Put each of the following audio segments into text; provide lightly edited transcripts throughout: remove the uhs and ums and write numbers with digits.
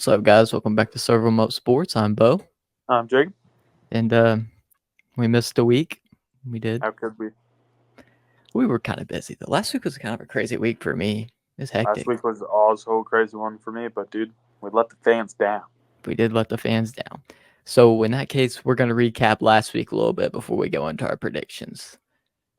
What's up, guys? Welcome back to Serve 'em Up Sports. I'm Bo, Jake, and we missed a week. We did. how could we? We were kind of busy. The last week was kind of a crazy week for me. It was Last hectic. week was also a crazy one for me, but dude, we let the fans down. We did let the fans down. So in that case, we're gonna recap last week a little bit before we go into our predictions.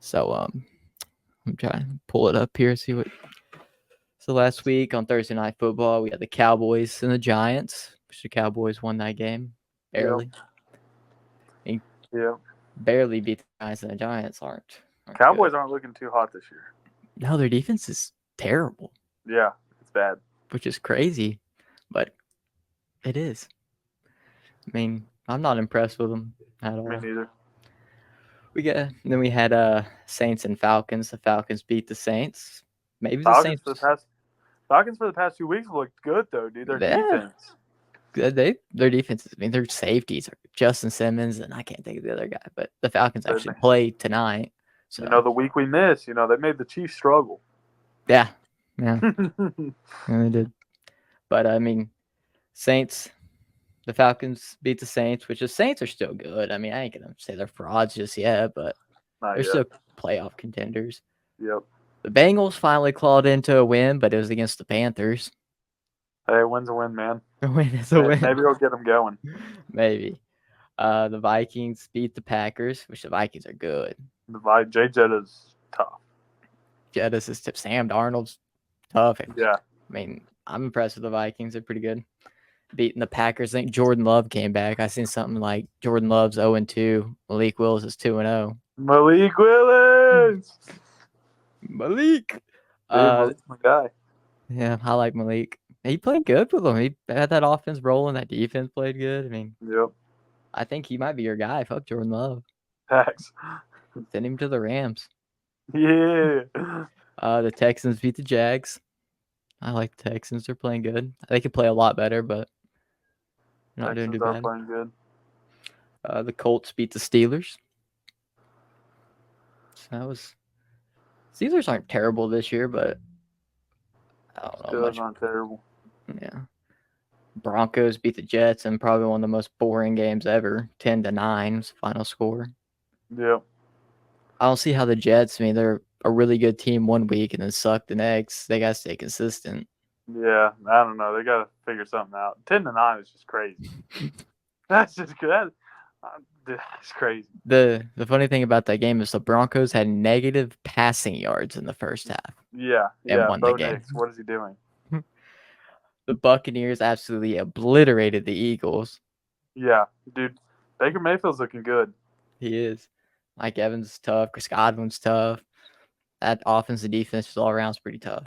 So I'm trying to pull it up here, see what. So last week on Thursday Night Football, we had the Cowboys and the Giants. Which the Cowboys won that game Yep. barely. And Yep. barely beat the Giants, and the Giants aren't good. Cowboys aren't looking too hot this year. No, their defense is terrible, Yeah, it's bad. which is crazy, but it is. I mean, I'm not impressed with them at Me all. neither. We had Saints and Falcons. The Falcons beat the Saints. Maybe the Falcons for the Saints. past Falcons for the past 2 weeks have looked good though, dude. Their Yeah, defense. their defenses. I mean, their safeties are Justin Simmons and I can't think of the other guy, but the Falcons They actually ma- played tonight. You So know the week we missed. They made the Chiefs struggle. yeah, yeah, they did. But I mean, Saints. The Falcons beat the Saints, which the Saints are still good. I mean, I ain't gonna say they're frauds just yet, but Not they're yet. still playoff contenders. Yep. The Bengals finally clawed into a win, but it was against the Panthers. Hey, win's a win, man. A win is a win. Maybe we'll get them going. Maybe. The Vikings beat the Packers, which the Vikings are good. J Jet is tough. Jettis is Sam Darnold's tough. Yeah. I mean, I'm impressed with the Vikings. They're pretty good. Beating the Packers. I think Jordan Love came back. I seen something like Jordan Love's 0-2. Malik Willis is 2-0. Malik Willis. Malik. Dude, Malik's my guy. Yeah, I like Malik. He played good with them. He had that offense rolling. That defense played good. I mean, Yep. I think he might be your guy. Fuck Jordan Love. Facts. Send him to the Rams. Yeah. The Texans beat the Jags. I like the Texans. They're playing good. They could play a lot better, but they're not doing too Texans are bad. playing good. The Colts beat the Steelers. So Steelers aren't terrible this year, but I don't know Steelers much. aren't terrible. Yeah. Broncos beat the Jets in probably one of the most boring games ever. 10-9 was the final score. Yep. I don't see how the Jets. I mean, they're a really good team one week and then suck the next. They gotta stay consistent. Yeah. I don't know. They got to figure something out. 10-9 is just crazy. That's just good. That's crazy. The funny thing about that game is the Broncos had negative passing yards in the first half Yeah. and Yeah. won the Bo game. Nix, what is he doing? The Buccaneers absolutely obliterated the Eagles. Yeah. Dude, Baker Mayfield's looking good. He is. Mike Evans is tough. Chris Godwin's tough. That offense and defense all around is pretty tough.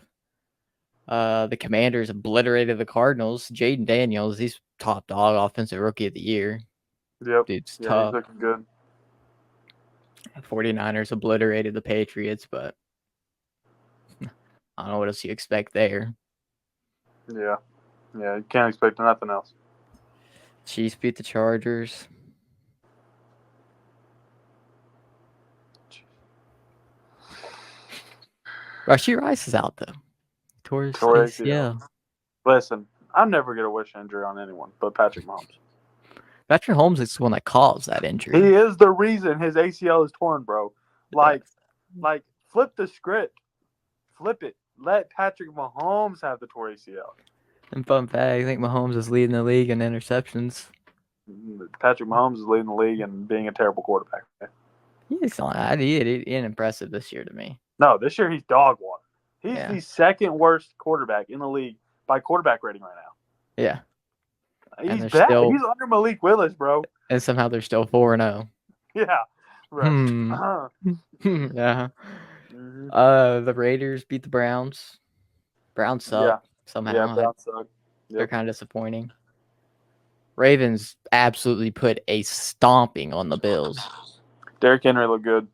The Commanders obliterated the Cardinals. Jaden Daniels, he's top dog, offensive rookie of the year. Yep. Dude's Yeah, tough. he's looking good. 49ers obliterated the Patriots, but I don't know what else you expect there. Yeah. Yeah, you can't expect nothing else. Chiefs beat the Chargers. Rashee Rice is out, though. Tore his ACL. Listen, I'm never going to wish injury on anyone but Patrick Mahomes. Patrick Holmes is the one that caused that injury. He is the reason his ACL is torn, bro. Like, flip the script. Flip it. Let Patrick Mahomes have the torn ACL. And fun fact, I think Mahomes is leading the league in interceptions. Patrick Mahomes is leading the league in being a terrible quarterback. He's not. He ain't impressive this year to me. No, this year he's dog water. He's the second worst quarterback in the league by quarterback rating right now. Yeah. He's bad. He's under Malik Willis, bro. And somehow they're still 4-0. Yeah. Right. Yeah. The Raiders beat the Browns. Browns suck somehow. Yeah, Browns suck. Yep. They're kind of disappointing. Ravens absolutely put a stomping on the Bills. Derrick Henry looked good.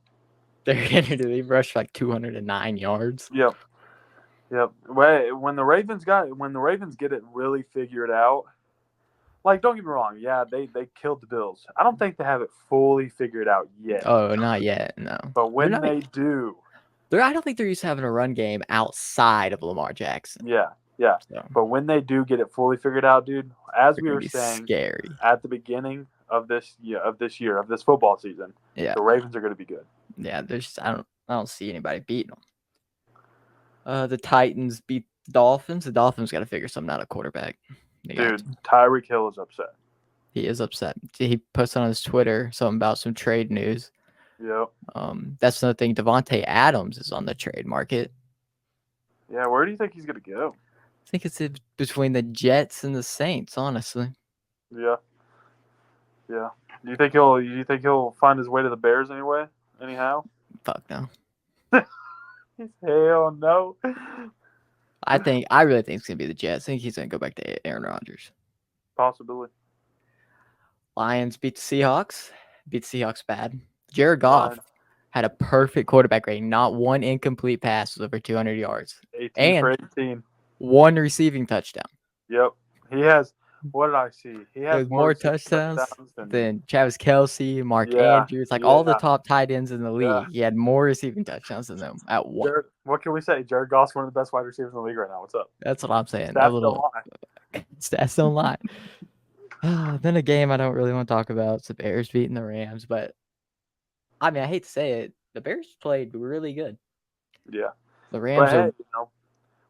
Derrick Henry rushed like 209 yards. Yep. When the Ravens get it really figured out, like, don't get me wrong, yeah, they killed the Bills. I don't think they have it fully figured out yet. Oh, not yet, no. But when they do, I don't think they're used to having a run game outside of Lamar Jackson. Yeah, Yeah. So But when they do get it fully figured out, dude, as they're we gonna were be saying scary. at the beginning of this football season, Yeah. the Ravens are going to be good. Yeah, I don't see anybody beating them. The Titans beat the Dolphins. The Dolphins got to figure something out at quarterback. They got Dude, to. Tyreek Hill is upset. He is upset. He posted on his Twitter something about some trade news. Yep. That's another thing. Devontae Adams is on the trade market. Yeah, where do you think he's going to go? I think it's between the Jets and the Saints, honestly. Yeah. Yeah. Do you think he'll find his way to the Bears anyway? Anyhow? Fuck no. Hell no. I really think it's gonna be the Jets. I think he's gonna go back to Aaron Rodgers. Possibly. Lions beat the Seahawks. Beat the Seahawks bad. Jared Goff Lions. had a perfect quarterback rating. Not one incomplete pass was over 200 yards. 18 for 18. One receiving touchdown. Yep. He has, what did I see? He has There's more receiving touchdowns than than Travis Kelce, Mark Yeah, Andrews, like all the yeah. top tight ends in the league. Yeah. He had more receiving touchdowns than them at one. What can we say? Jared Goff's one of the best wide receivers in the league right now. What's up? That's what I'm saying. Stats don't lie. Stats don't lie. Then a game I don't really want to talk about. It's the Bears beating the Rams, but I mean, I hate to say it, the Bears played really good. Yeah. The But Rams hey, are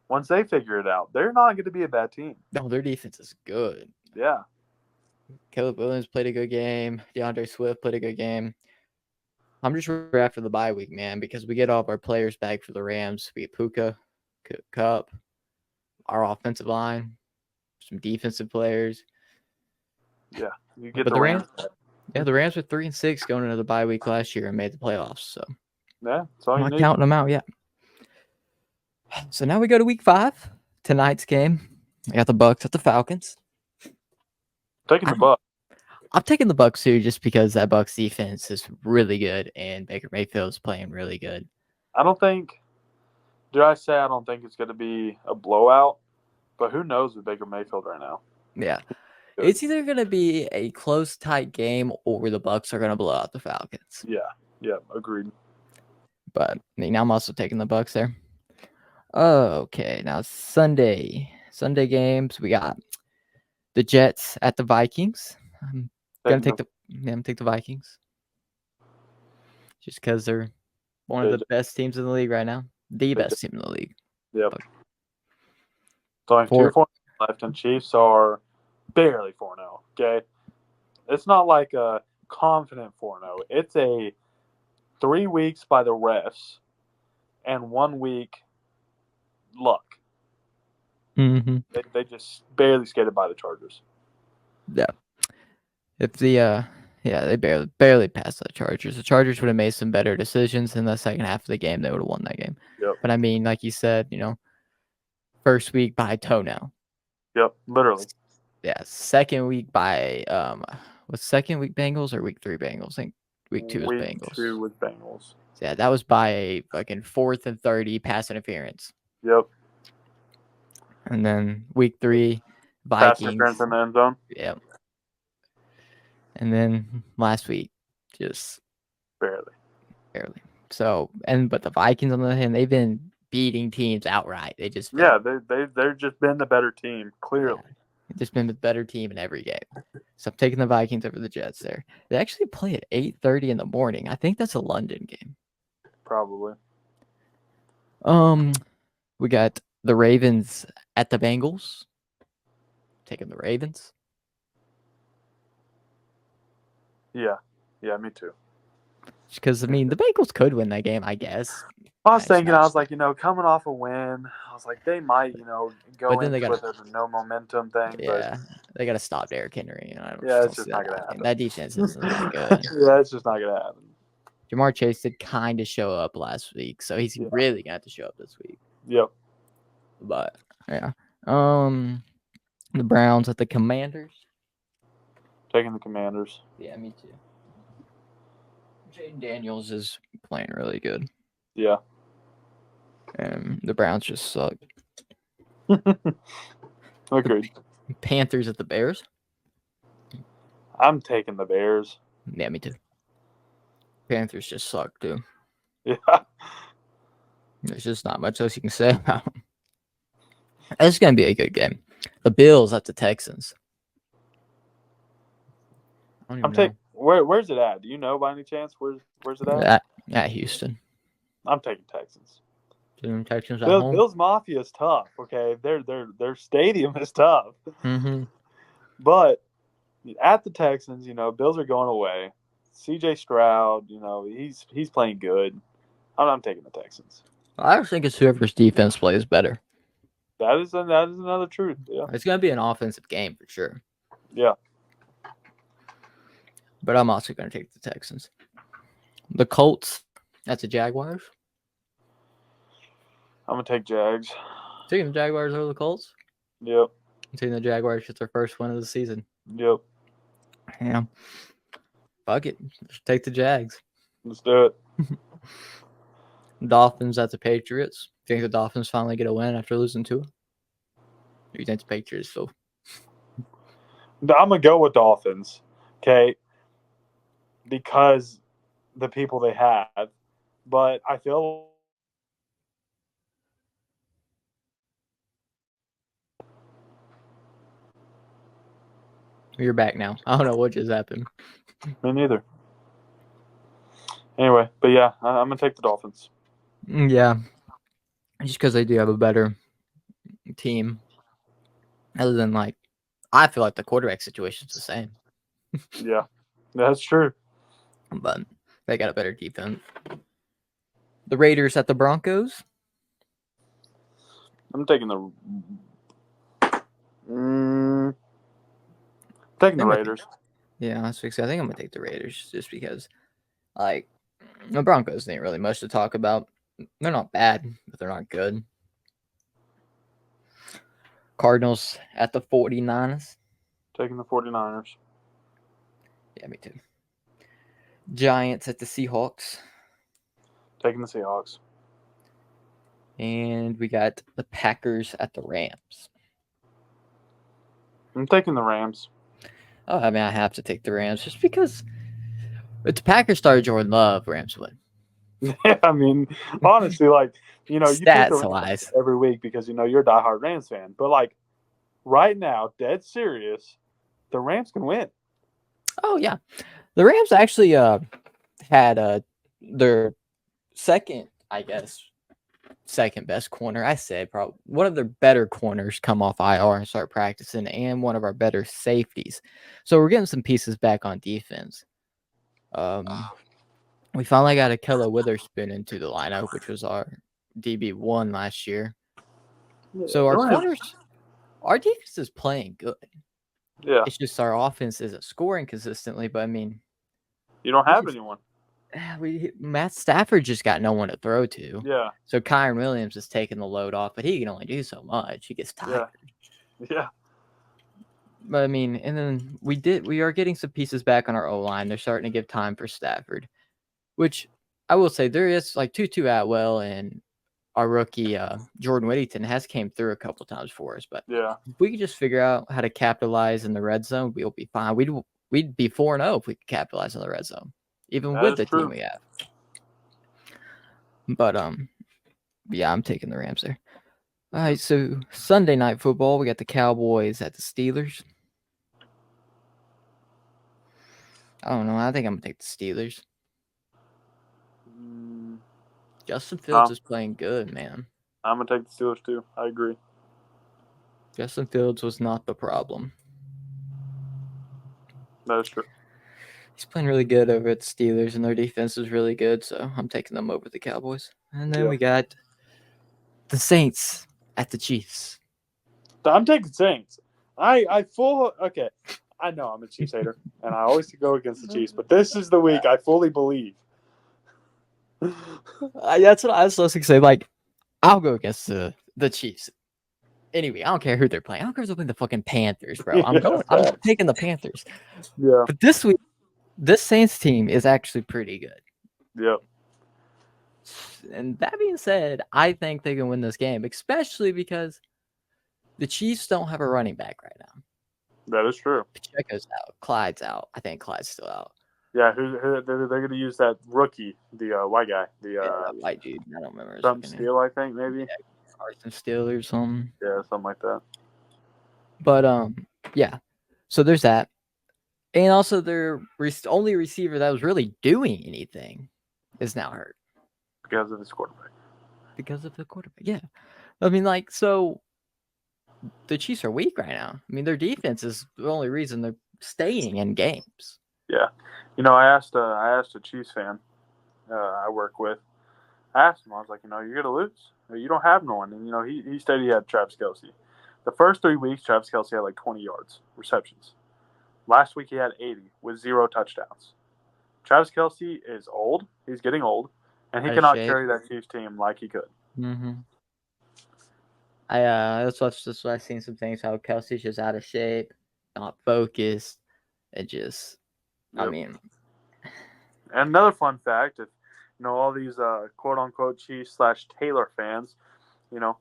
once they figure it out, they're not going to be a bad team. no, their defense is good. Yeah. Caleb Williams played a good game. DeAndre Swift played a good game. I'm just ready after the bye week, man, because we get all of our players back for the Rams. We get Puka, Cup, our offensive line, some defensive players. Yeah. You get But the Rams. Yeah, the Rams were 3-6 going into the bye week last year and made the playoffs. So Yeah. That's all I'm you not need. counting them out yet. So now we go to week 5. Tonight's game. I got the Bucks at the Falcons. Taking the Bucs. I'm taking the Bucks too, just because that Bucks defense is really good and Baker Mayfield's playing really good. I don't think it's going to be a blowout, but who knows with Baker Mayfield right now? Yeah. Good. It's either going to be a close, tight game or the Bucks are going to blow out the Falcons. Yeah, agreed. But I mean, I'm also taking the Bucks there. Okay, now Sunday games. We got the Jets at the Vikings. I'm gonna take the Vikings, just because they're one of the best teams in the league right now. The best team in the league. Yep. So I have 2-4 left, and Chiefs are barely 4-0. Okay, it's not like a confident 4-0. It's a 3 weeks by the refs and 1 week luck. Mm-hmm. They just barely skated by the Chargers. Yeah. If the they barely passed the Chargers. The Chargers would have made some better decisions in the second half of the game. They would have won that game. Yep. But I mean, like you said, first week by toenail. Yep, literally. Yeah, second week by was second week Bengals or week 3 Bengals? I think week 2 was Bengals. Week 2 was Bengals. Yeah, that was by a fucking 4th and 30 pass interference. Yep. And then week 3 Pass Vikings. interference in the end zone. Yep. And then last week, just barely. So, but the Vikings on the other hand, they've been beating teams outright. They've just been the better team, clearly. Yeah, they've just been the better team in every game. So I'm taking the Vikings over the Jets there. They actually play at 8:30 in the morning. I think that's a London game. Probably. We got the Ravens at the Bengals. Taking the Ravens. Yeah, me too. Because, I mean, the Bengals could win that game, I guess. I was thinking, coming off a win, I was like, they might, go into with a no momentum thing. Yeah, they got to stop Derrick Henry. It's just not going to happen. That defense isn't that good. Yeah, it's just not going to happen. Jamar Chase did kind of show up last week, so he's really going to have to show up this week. Yep. But, yeah. The Browns at the Commanders. Taking the Commanders. Yeah, me too. Jaden Daniels is playing really good. Yeah. And the Browns just suck. Agreed. Panthers at the Bears. I'm taking the Bears. Yeah, me too. Panthers just suck too. Yeah. There's just not much else you can say about them. It's gonna be a good game. The Bills at the Texans. I don't I'm even taking. Where's it at? Do you know by any chance? Where's it know. at? At Houston. I'm taking Texans. Texans at home. Bills Mafia is tough. Okay, their stadium is tough. Mm-hmm. But at the Texans, Bills are going away. C.J. Stroud, he's playing good. I'm taking the Texans. I just think it's whoever's defense plays better. That is another truth. Yeah. It's gonna be an offensive game for sure. Yeah. But I'm also gonna take the Texans. The Colts at the Jaguars. I'm gonna take Jags. Taking the Jaguars over the Colts. Yep. Taking the Jaguars get their first win of the season. Yep. Yeah. Fuck it. Just take the Jags. Let's do it. Dolphins at the Patriots. Think the Dolphins finally get a win after losing to? Or you think the Patriots still? I'm gonna go with Dolphins. Okay. Because the people they have, but I feel. You're back now. I don't know what just happened. Me neither. Anyway, but yeah, I'm gonna take the Dolphins. Yeah. Just because they do have a better team. Other than I feel like the quarterback situation's the same. Yeah, that's true. But they got a better defense. The Raiders at the Broncos. I'm taking the. Taking the Raiders. Yeah, that's what I think I'm gonna take the Raiders just because, the Broncos ain't really much to talk about. They're not bad, but they're not good. Cardinals at the 49ers. Taking the 49ers. Yeah, me too. Giants at the Seahawks. Taking the Seahawks. And we got the Packers at the Rams. I'm taking the Rams. Oh, I mean, I have to take the Rams just because if the Packers started Jordan Love, Rams win. Yeah, I mean, honestly, you take Stats the wise Rams every week because you're a diehard Rams fan. But right now, dead serious, the Rams can win. Oh yeah, the Rams actually had their second best corner. I said probably one of their better corners come off IR and start practicing, and one of our better safeties. So we're getting some pieces back on defense. We finally got Akella Witherspoon into the lineup, which was our DB1 last year. So our defense is playing good. Yeah. It's just our offense isn't scoring consistently, but I mean, you don't have anyone. Matt Stafford just got no one to throw to. Yeah. So Kyron Williams is taking the load off, but he can only do so much. He gets tired. Yeah. But I mean, and then we are getting some pieces back on our O-line. They're starting to give time for Stafford, which I will say there is Tutu Atwell and our rookie Jordan Whittington has came through a couple times for us. But if we could just figure out how to capitalize in the red zone, we'll be fine. We'd be 4-0 if we could capitalize in the red zone, even with the team we have. But yeah, I'm taking the Rams there. All right, so Sunday night football, we got the Cowboys at the Steelers. I don't know. I think I'm gonna take the Steelers. Justin Fields is playing good, man. I'm gonna take the Steelers too. I agree. Justin Fields was not the problem. That is true. He's playing really good over at the Steelers, and their defense is really good, so I'm taking them over the Cowboys. And then we got the Saints at the Chiefs. I'm taking Saints. Okay. I know I'm a Chiefs hater, and I always go against the Chiefs, but this is the week I fully believe. That's what I was supposed to say. I'll go against the Chiefs. Anyway, I don't care who they're playing. I don't care if they're playing the fucking Panthers, bro. I'm taking the Panthers. Yeah. But this week, this Saints team is actually pretty good. Yep. And that being said, I think they can win this game, especially because the Chiefs don't have a running back right now. That is true. Pacheco's out. Clyde's out. I think Clyde's still out. Yeah, they're going to use that rookie, the white guy, the white dude. I don't remember. Something Steele, I think maybe. Carson Steele or something. Yeah, something like that. But yeah. So there's that, and also their only receiver that was really doing anything is now hurt Because of his quarterback. because of the quarterback. Yeah, I mean, like, so the Chiefs are weak right now. I mean, their defense is the only reason they're staying in games. Yeah, I asked a Chiefs fan I work with. I asked him, I was like, you're gonna lose. You don't have no one, and he said he had Travis Kelce. The first 3 weeks, Travis Kelce had like 20 yards receptions. Last week he had 80 with 0 touchdowns. Travis Kelce is old. He's getting old, and he cannot carry that Chiefs team like he could. Mm-hmm. That's what I've seen some things how Kelsey's just out of shape, not focused, and just, Yep. I mean. And another fun fact, if all these quote unquote Chiefs / Taylor fans,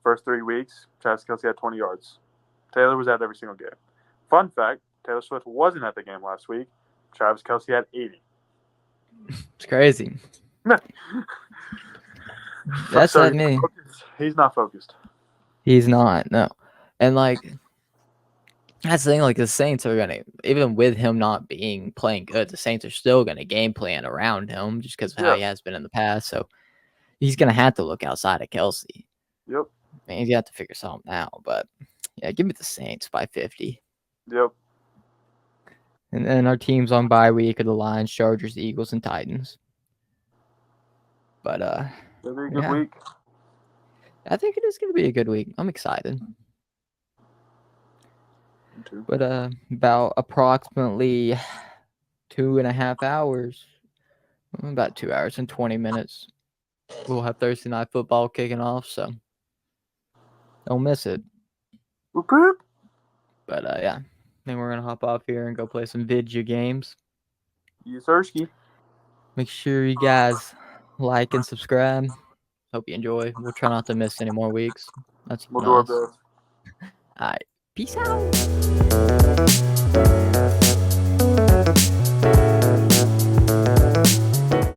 first 3 weeks, Travis Kelce had 20 yards. Taylor was at every single game. Fun fact, Taylor Swift wasn't at the game last week. Travis Kelce had 80. It's crazy. That's so not me. He's not focused. He's not, no. And like, that's the thing, like the Saints are gonna, even with him not playing good, the Saints are still gonna game plan around him just because of how he has been in the past. So he's gonna have to look outside of Kelce. Yep. I mean, he's got to figure something out. But yeah, give me the Saints by 50. Yep. And then our teams on bye week are the Lions, Chargers, Eagles, and Titans. But it'll be a good week. I think it is going to be a good week. I'm excited. Me too. But about approximately 2.5 hours, about 2 hours and 20 minutes, we'll have Thursday Night Football kicking off. So don't miss it. Whoop. But yeah, then we're gonna hop off here and go play some video games. Yes, sirski. Make sure you guys like and subscribe. Hope you enjoy. We'll try not to miss any more weeks. We'll do our best. All right. Peace out.